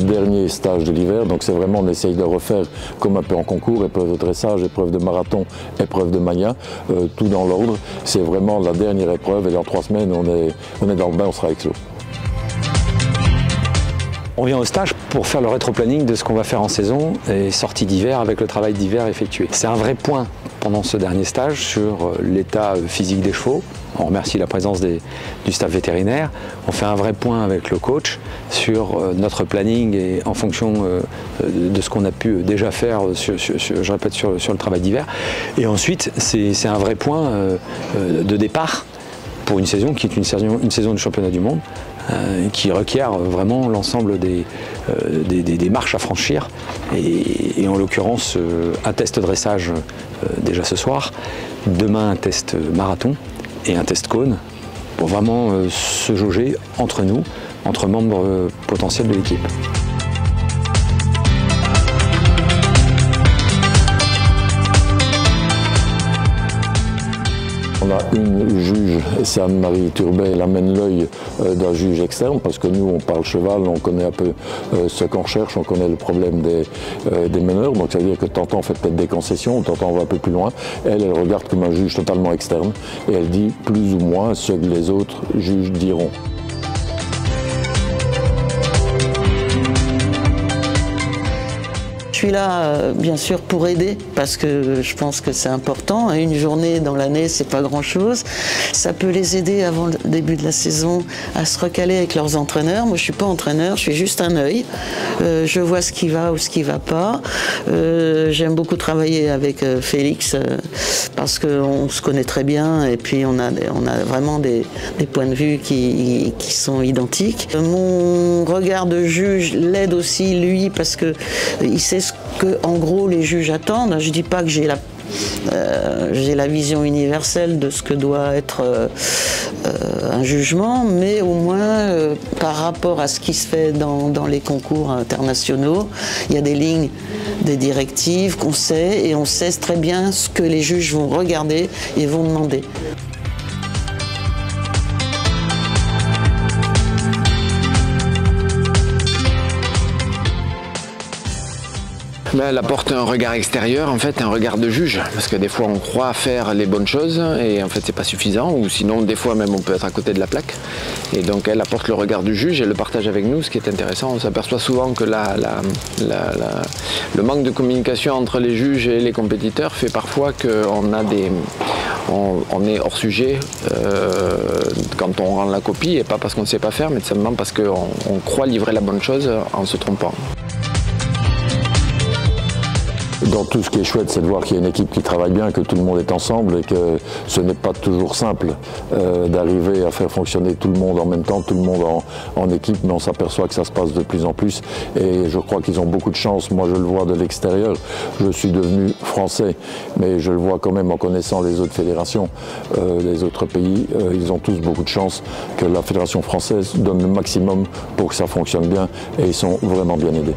dernier stage de l'hiver, donc c'est vraiment, on essaye de refaire comme un peu en concours, épreuve de dressage, épreuve de marathon, épreuve de mania, tout dans l'ordre. C'est vraiment la dernière épreuve et dans 3 semaines, on est dans le bain, on sera avec l'eau. On vient au stage pour faire le rétro-planning de ce qu'on va faire en saison et sortie d'hiver avec le travail d'hiver effectué. C'est un vrai point pendant ce dernier stage sur l'état physique des chevaux. On remercie la présence du staff vétérinaire. On fait un vrai point avec le coach sur notre planning et en fonction de ce qu'on a pu déjà faire, je répète, sur le travail d'hiver. Et ensuite, c'est un vrai point de départ pour une saison qui est une saison du championnat du monde. Qui requiert vraiment l'ensemble des marches à franchir et en l'occurrence un test dressage déjà ce soir, demain un test marathon et un test cône pour vraiment se jauger entre nous, entre membres potentiels de l'équipe. On a une juge, c'est Anne-Marie Turbet, elle amène l'œil d'un juge externe parce que nous on parle cheval, on connaît un peu ce qu'on recherche, on connaît le problème des meneurs, donc ça veut dire que tantôt on fait peut-être des concessions, tantôt on va un peu plus loin. Elle regarde comme un juge totalement externe et elle dit plus ou moins ce que les autres juges diront. Je suis là, bien sûr, pour aider, parce que je pense que c'est important. Une journée dans l'année, c'est pas grand-chose. Ça peut les aider avant le début de la saison à se recaler avec leurs entraîneurs. Moi, je suis pas entraîneur, je suis juste un œil. Je vois ce qui va ou ce qui va pas. J'aime beaucoup travailler avec Félix, parce qu'on se connaît très bien et puis on a vraiment des points de vue qui sont identiques. Mon regard de juge l'aide aussi, lui, parce que il sait ce que, en gros, les juges attendent. Je dis pas que j'ai la vision universelle de ce que doit être un jugement, mais au moins par rapport à ce qui se fait dans les concours internationaux, il y a des lignes, des directives qu'on sait, et on sait très bien ce que les juges vont regarder et vont demander. Elle apporte un regard extérieur, en fait, un regard de juge, parce que des fois on croit faire les bonnes choses et en fait c'est pas suffisant, ou sinon des fois même on peut être à côté de la plaque. Et donc elle apporte le regard du juge et le partage avec nous, ce qui est intéressant. On s'aperçoit souvent que le manque de communication entre les juges et les compétiteurs fait parfois qu'on on est hors sujet quand on rend la copie, et pas parce qu'on ne sait pas faire, mais simplement parce qu'on croit livrer la bonne chose en se trompant. Dans tout ce qui est chouette, c'est de voir qu'il y a une équipe qui travaille bien, que tout le monde est ensemble et que ce n'est pas toujours simple d'arriver à faire fonctionner tout le monde en même temps, tout le monde en équipe, mais on s'aperçoit que ça se passe de plus en plus et je crois qu'ils ont beaucoup de chance. Moi, je le vois de l'extérieur. Je suis devenu français, mais je le vois quand même en connaissant les autres fédérations, les autres pays. Ils ont tous beaucoup de chance que la fédération française donne le maximum pour que ça fonctionne bien et ils sont vraiment bien aidés.